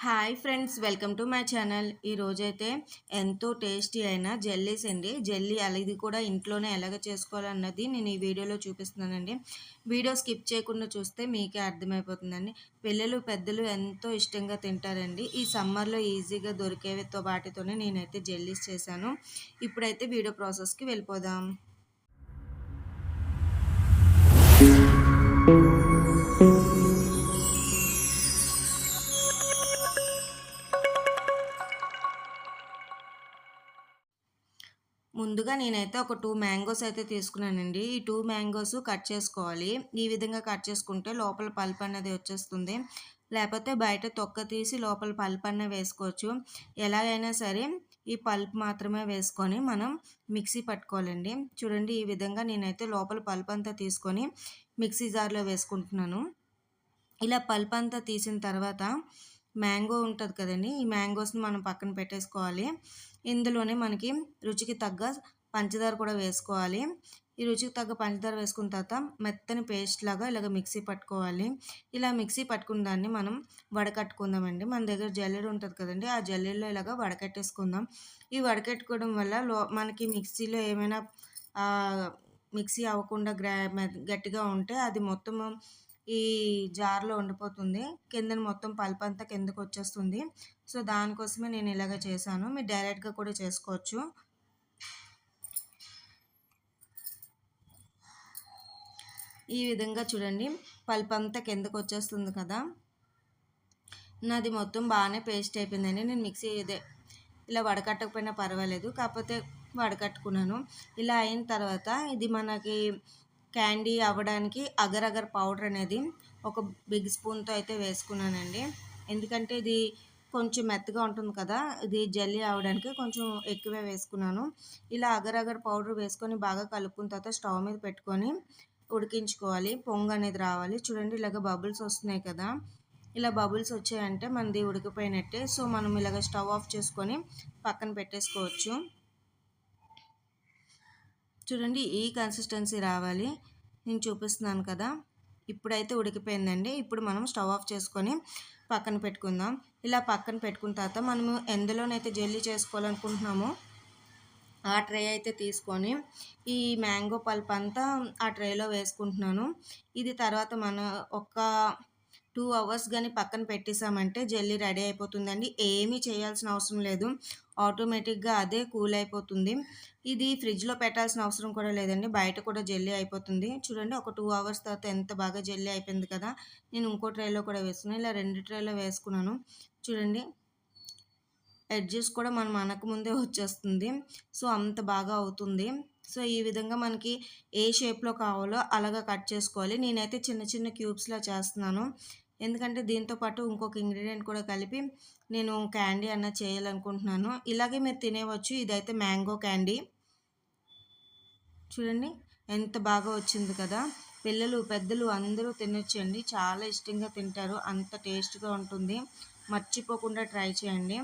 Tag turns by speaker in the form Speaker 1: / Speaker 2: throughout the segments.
Speaker 1: Hi friends, welcome to my channel. ఈరోజైతే ఎంతో tasty అయిన జెల్లీస్ అండి. జెల్లీ ఇది కూడా ఇంట్లోనే ఎలాగ చేసుకోవాలన్నది నేను ఈ వీడియోలో చూపిస్తున్నానండి. వీడియో స్కిప్ చేయకుండా చూస్తే మీకే అర్థమైపోతుందండి. పిల్లలు పెద్దలు ఎంతో ఇష్టంగా తింటారండి. ఈ సమ్మర్లో ఈజీగా దొరికేవితో వాటితోనే నేనైతే జెల్లీస్ చేశాను. ఇప్పుడైతే వీడియో ప్రాసెస్కి వెళ్ళిపోదాం. ముందుగా నేనైతే ఒక 2 మ్యాంగోస్ అయితే తీసుకున్నానండి. ఈ 2 మ్యాంగోస్ కట్ చేసుకోవాలి. ఈ విధంగా కట్ చేసుకుంటే లోపల పల్ప్ అనేది వచ్చేస్తుంది. లేకపోతే బయట తొక్క తీసి లోపల పల్ప్ అన్న వేసుకోవచ్చు. ఎలాగైనా సరే ఈ పల్ప్ మాత్రమే వేసుకొని మనం మిక్సీ పట్టుకోవాలండి. చూడండి, ఈ విధంగా నేనైతే లోపల పల్ప్ అంతా తీసుకొని మిక్సీ జార్లో వేసుకుంటున్నాను. ఇలా పల్ప్ అంతా తీసిన తర్వాత మ్యాంగో ఉంటుంది కదండి, ఈ మ్యాంగోస్ని మనం పక్కన పెట్టేసుకోవాలి. ఇందులోనే మనకి రుచికి తగ్గ పంచదార కూడా వేసుకోవాలి. ఈ రుచికి తగ్గ పంచదార వేసుకున్న తర్వాత మెత్తని పేస్ట్ లాగా ఇలాగ మిక్సీ పట్టుకోవాలి. ఇలా మిక్సీ పట్టుకున్న దాన్ని మనం వడకట్టుకుందామండి. మన దగ్గర జల్లెడ ఉంటుంది కదండి, ఆ జల్లెడలో ఇలాగ వడకట్టేసుకుందాం. ఈ వడకట్టుకోవడం వల్ల మనకి మిక్సీలో ఏమైనా మిక్సీ అవ్వకుండా గట్టిగా ఉంటే అది మొత్తం ఈ జార్లో ఉండిపోతుంది. కిందన మొత్తం పల్ప్ అంతా కిందకు వచ్చేస్తుంది. సో దానికోసమే నేను ఇలాగ చేశాను. మీరు డైరెక్ట్గా కూడా చేసుకోవచ్చు. ఈ విధంగా చూడండి, పల్ప్ అంతా కిందకు వచ్చేస్తుంది కదా. నాది మొత్తం బాగానే పేస్ట్ అయిపోయిందండి. నేను మిక్సీ ఇలా వడకట్టకపోయినా పర్వాలేదు, కాకపోతే వడకట్టుకున్నాను. ఇలా అయిన తర్వాత ఇది మనకి క్యాండీ అవ్వడానికి అగర్ అగర్ పౌడర్ అనేది ఒక బిగ్ స్పూన్తో అయితే వేసుకున్నానండి. ఎందుకంటే ఇది కొంచెం మెత్తగా ఉంటుంది కదా, ఇది జల్లీ అవ్వడానికి కొంచెం ఎక్కువే వేసుకున్నాను. ఇలా అగర్ అగర్ పౌడర్ వేసుకొని బాగా కలుపుకున్న తర్వాత స్టవ్ మీద పెట్టుకొని ఉడికించుకోవాలి. పొంగు అనేది రావాలి. చూడండి, ఇలాగ బబుల్స్ వస్తున్నాయి కదా, ఇలా బబుల్స్ వచ్చాయంటే మనది ఉడికిపోయినట్టే. సో మనం ఇలాగ స్టవ్ ఆఫ్ చేసుకొని పక్కన పెట్టేసుకోవచ్చు. చూడండి, ఈ కన్సిస్టెన్సీ రావాలి. నేను చూపిస్తున్నాను కదా, ఇప్పుడైతే ఉడికిపోయిందండి. ఇప్పుడు మనం స్టవ్ ఆఫ్ చేసుకొని పక్కన పెట్టుకుందాం. ఇలా పక్కన పెట్టుకున్న తర్వాత మనము ఎందులోనైతే జెల్లీ చేసుకోవాలనుకుంటున్నామో ఆ ట్రే అయితే తీసుకొని ఈ మ్యాంగో పల్ప్ అంతా ఆ ట్రేలో వేసుకుంటున్నాను. ఇది తర్వాత మనం ఒక 2 అవర్స్ కానీ పక్కన పెట్టేసామంటే జెల్లీ రెడీ అయిపోతుందండి. ఏమీ చేయాల్సిన అవసరం లేదు, ఆటోమేటిక్గా అదే కూల్ అయిపోతుంది. ఇది ఫ్రిడ్జ్లో పెట్టాల్సిన అవసరం కూడా లేదండి, బయట కూడా జెల్లీ అయిపోతుంది. చూడండి, ఒక 2 అవర్స్ తర్వాత ఎంత బాగా జెల్లీ అయిపోయింది కదా. నేను ఇంకో ట్రేలో కూడా వేసుకున్నాను. ఇలా 2 ట్రేలో వేసుకున్నాను. చూడండి, ఎడ్జెస్ కూడా మనం అనకముందే వచ్చేస్తుంది. సో అంత బాగా అవుతుంది. సో ఈ విధంగా మనకి ఏ షేప్లో కావాలో అలాగా కట్ చేసుకోవాలి. నేనైతే చిన్న చిన్న క్యూబ్స్లా చేస్తున్నాను, ఎందుకంటే దీంతో పాటు ఇంకొక ఇంగ్రీడియంట్ కూడా కలిపి నేను క్యాండీ అన్న చేయాలనుకుంటున్నాను. ఇలాగే మీరు తినేవచ్చు. ఇదైతే మ్యాంగో క్యాండీ. చూడండి, ఎంత బాగా వచ్చింది కదా. పిల్లలు పెద్దలు అందరూ తినొచ్చండి, చాలా ఇష్టంగా తింటారు, అంత టేస్ట్గా ఉంటుంది. మర్చిపోకుండా ట్రై చేయండి.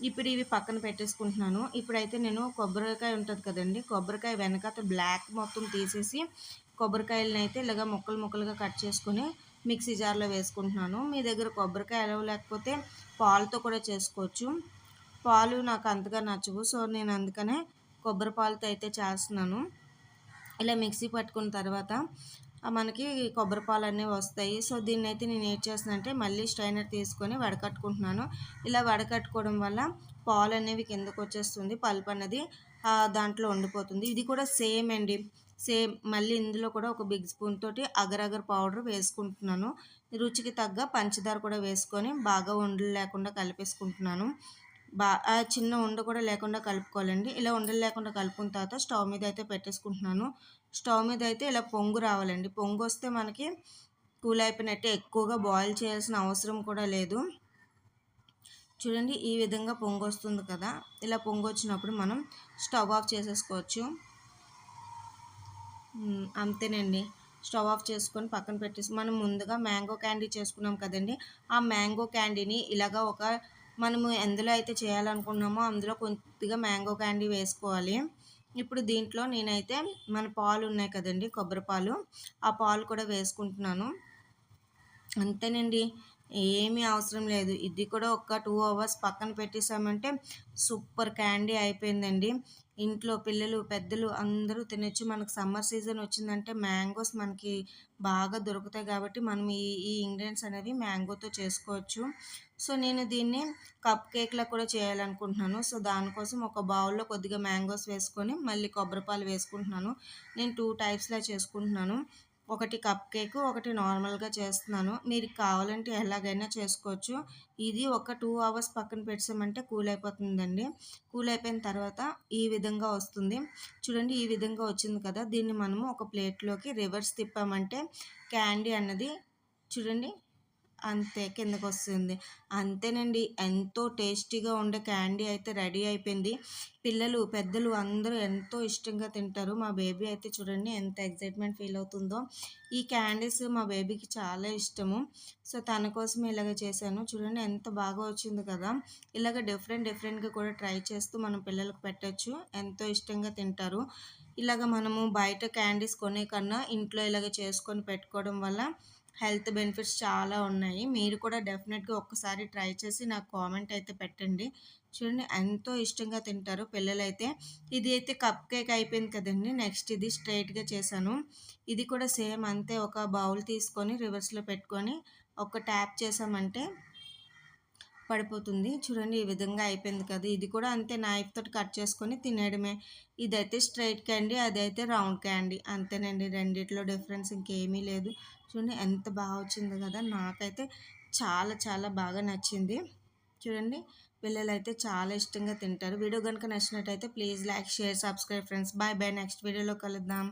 Speaker 1: ఇప్పుడు ఇవి పక్కన పెట్టేసుకుంటున్నాను. ఇప్పుడైతే నేను కొబ్బరికాయ ఉంటుంది కదండి, కొబ్బరికాయ వెనకాల బ్లాక్ మొత్తం తీసేసి కొబ్బరికాయలను అయితే ఇలాగ ముక్కలు ముక్కలుగా కట్ చేసుకొని మిక్సీ జార్లో వేసుకుంటున్నాను. మీ దగ్గర కొబ్బరికాయ లేకపోతే పాలతో కూడా చేసుకోవచ్చు. పాలు నాకు అంతగా నచ్చవు, సో నేను అందుకనే కొబ్బరి పాలతో అయితే చేస్తున్నాను. ఇలా మిక్సీ పట్టుకున్న తర్వాత మనకి కొబ్బరి పాలు అనేవి వస్తాయి. సో దీన్ని అయితే నేను ఏం చేస్తున్నానంటే మళ్ళీ స్ట్రైనర్ తీసుకొని వడకట్టుకుంటున్నాను. ఇలా వడకట్టుకోవడం వల్ల పాలు అనేవి కిందకు వచ్చేస్తుంది, పల్ప్ అనేది దాంట్లో ఉండిపోతుంది. ఇది కూడా సేమ్ అండి, సేమ్. మళ్ళీ ఇందులో కూడా ఒక బిగ్ స్పూన్ తోటి అగర్ అగర్ పౌడర్ వేసుకుంటున్నాను. రుచికి తగ్గ పంచదార కూడా వేసుకొని బాగా ఉండలు లేకుండా కలిపేసుకుంటున్నాను. చిన్న ఉండ కూడా లేకుండా కలుపుకోవాలండి. ఇలా ఉండలు లేకుండా కలుపుకున్న తర్వాత స్టవ్ మీద అయితే పెట్టేసుకుంటున్నాను. స్టవ్ మీద అయితే ఇలా పొంగు రావాలండి. పొంగు వస్తే మనకి కూల్ అయిపోయినట్టే, ఎక్కువగా బాయిల్ చేయాల్సిన అవసరం కూడా లేదు. చూడండి, ఈ విధంగా పొంగు వస్తుంది కదా. ఇలా పొంగు వచ్చినప్పుడు మనం స్టవ్ ఆఫ్ చేసేసుకోవచ్చు. అంతేనండి, స్టవ్ ఆఫ్ చేసుకొని పక్కన పెట్టేసి మనం ముందుగా మ్యాంగో క్యాండీ చేసుకున్నాం కదండి, ఆ మ్యాంగో క్యాండీని ఇలాగా మనము ఎందులో అయితే చేయాలనుకున్నామో అందులో కొద్దిగా మ్యాంగో క్యాండీ వేసుకోవాలి. ఇప్పుడు దీంట్లో నేనైతే మన పాలు ఉన్నాయి కదండి, కొబ్బరి పాలు, ఆ పాలు కూడా వేసుకుంటున్నాను. అంతేనండి, ఏమీ అవసరం లేదు. ఇది కూడా ఒక 2 అవర్స్ పక్కన పెట్టేసామంటే సూపర్ క్యాండీ అయిపోయిందండి. ఇంట్లో పిల్లలు, పెద్దలు అందరూ తినొచ్చు. మనకు సమ్మర్ సీజన్ వచ్చిందంటే మ్యాంగోస్ మనకి బాగా దొరుకుతాయి కాబట్టి మనం ఈ ఈ ఇంగ్రీడియెంట్స్ అనేవి మ్యాంగోతో చేసుకోవచ్చు. సో, నేను దీన్ని కప్ కేక్‌లా కూడా చేయాలనుకుంటున్నాను. సో, దానికోసం ఒక బౌల్‌లో కొద్దిగా మ్యాంగోస్ వేసుకొని మళ్ళీ కొబ్బరి పాలు వేసుకుంటున్నాను. నేను 2 టైప్స్‌లా చేసుకుంటున్నాను. ఒకటి కప్ కేకు, ఒకటి నార్మల్‌గా చేస్తున్నాను. మీరు కావాలంటే ఎలాగైనా చేసుకోవచ్చు. ఇది ఒక 2 అవర్స్ పక్కన పెట్టేసామంటే కూల్ అయిపోతుందండి. కూల్ అయిపోయిన తర్వాత ఈ విధంగా వస్తుంది. చూడండి ఈ విధంగా వచ్చింది కదా! దీన్ని మనము ఒక ప్లేట్‌లోకి రివర్స్ తిప్పామంటే క్యాండీ అన్నది చూడండి అంతే కిందకొస్తుంది. అంతేనండి. ఎంతో టేస్టీగా ఉండే క్యాండీ అయితే రెడీ అయిపోయింది. పిల్లలు, పెద్దలు అందరూ ఎంతో ఇష్టంగా తింటారు. మా బేబీ అయితే చూడండి ఎంత ఎక్సైట్‌మెంట్ ఫీల్ అవుతుందో. ఈ క్యాండీస్ మా బేబీకి చాలా ఇష్టము. సో, తన కోసం ఇలాగ చేశాను. చూడండి ఎంత బాగా వచ్చింది కదా! ఇలాగ డిఫరెంట్‌గా కూడా ట్రై చేస్తూ మనం పిల్లలకు పెట్టొచ్చు. ఎంతో ఇష్టంగా తింటారు. ఇలాగ మనము బయట క్యాండీస్ కొనే కన్నా ఇంట్లో ఇలాగ చేసుకొని పెట్టుకోవడం వల్ల హెల్త్ బెనిఫిట్స్ చాలా ఉన్నాయి. మీరు కూడా డెఫినెట్‌గా ఒక్కసారి ట్రై చేసి నాకు కామెంట్ అయితే పెట్టండి. చూడండి ఎంతో ఇష్టంగా తింటారు పిల్లలైతే. ఇది అయితే కప్ కేక్ అయిపోయింది కదండీ! నెక్స్ట్ ఇది స్ట్రెయిట్‌గా చేశాను. ఇది కూడా సేమ్ అంతే ఒక బౌల్ తీసుకొని రివర్స్‌లో పెట్టుకొని ఒక ట్యాప్ చేశామంటే పడిపోతుంది. చూడండి ఈ విధంగా అయిపోయింది కదా! ఇది కూడా అంతే నైఫ్ తోటి కట్ చేసుకొని తినేయడమే. ఇదైతే స్ట్రెయిట్ క్యాండీ, అదైతే రౌండ్ క్యాండీ. అంతేనండి రెండిట్లో డిఫరెన్స్ ఇంకేమీ లేదు. చూడండి ఎంత బాగా వచ్చిందో కదా! నాకైతే చాలా బాగా నచ్చింది. చూడండి పిల్లలైతే చాలా ఇష్టంగా తింటారు. వీడియో గనుక నచ్చినట్టయితే please like, share, subscribe friends. Bye next వీడియోలో కలుద్దాం.